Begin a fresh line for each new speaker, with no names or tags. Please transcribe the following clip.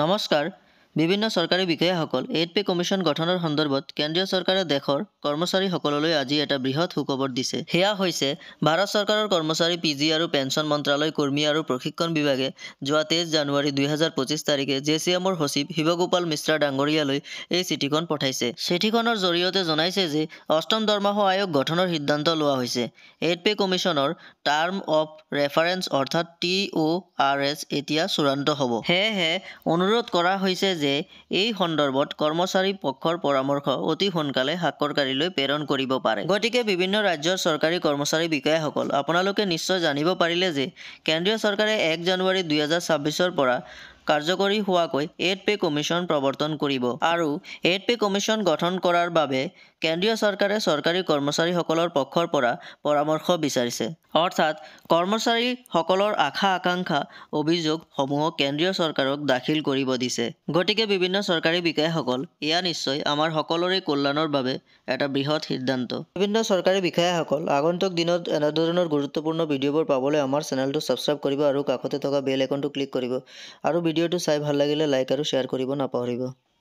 নমস্কাৰ। বিভিন্ন চৰকাৰী বিষয়াসকল 8 পে কমিশ্যন গঠনৰ সন্দৰ্ভত কেন্দ্ৰীয় চৰকাৰে দেশৰ কৰ্মচাৰীসকললৈ আজি এটা বৃহৎ সুখবৰ দিছে। সেয়া হৈছে ভাৰত চৰকাৰৰ কৰ্মচাৰী পিজি আৰু পেন্সন মন্ত্ৰালয় কৰ্মী আৰু প্ৰশিক্ষণ বিভাগে যোৱা 23 জানুৱাৰী 2025 তাৰিখে জেচিএমৰ সচিব শিৱগোপাল মিশ্ৰা ডাঙৰীয়ালৈ এই চিঠিখন পঠাইছে। চিঠিখনৰ জৰিয়তে জনাইছে যে অষ্টম দৰমহা আয়োগ গঠনৰ সিদ্ধান্ত লোৱা হৈছে। 8 পে কমিশ্যনৰ টাৰ্ম অফ ৰেফাৰেন্স অৰ্থাৎ TORS এতিয়া চূড়ান্ত হ'ব। সেয়েহে অনুৰোধ কৰা হৈছে যে এই সন্দৰ্ভত কৰ্মচাৰী পক্ষৰ পৰামৰ্শ অতি সোনকালে স্বাক্ষৰকাৰীলৈ প্ৰেৰণ কৰিব পাৰে। গতিকে বিভিন্ন ৰাজ্যৰ চৰকাৰী কৰ্মচাৰী বিষয়াসকল আপোনালোকে নিশ্চয় জানিব পাৰিলে যে কেন্দ্ৰীয় চৰকাৰে 1 জানুৱাৰী 2026 পৰা কাৰ্যকৰী হোৱাকৈ 8 পে কমিশ্যন প্ৰৱৰ্তন কৰিব আৰু 8 পে কমিশ্যন গঠন কৰাৰ বাবে কেন্দ্ৰীয় চৰকাৰে চৰকাৰী কৰ্মচাৰীসকলৰ পক্ষৰ পৰা পৰামৰ্শ বিচাৰিছে। অৰ্থাৎ কৰ্মচাৰীসকলৰ আশা-আকাংক্ষা অভিযোগসমূহক কেন্দ্ৰীয় চৰকাৰক দাখিল কৰিব দিছে। গতিকে বিভিন্ন চৰকাৰী বিষয়াসকল এয়া নিশ্চয় আমাৰ সকলোৰে কল্যাণৰ বাবে এটা বৃহৎ সিদ্ধান্ত। বিভিন্ন চৰকাৰী বিষয়াসকল আগন্তুক দিনত এনেধৰণৰ গুৰুত্বপূৰ্ণ ভিডিঅ'বোৰ পাবলৈ আমাৰ চেনেলটো ছাবস্ক্ৰাইব কৰিব আৰু কাষতে থকা বেল আইকনটো ক্লিক কৰিব আৰু ভিডিঅ'টো চাই ভাল লাগিলে লাইক আৰু শ্বেয়াৰ কৰিব নাপাহৰিব।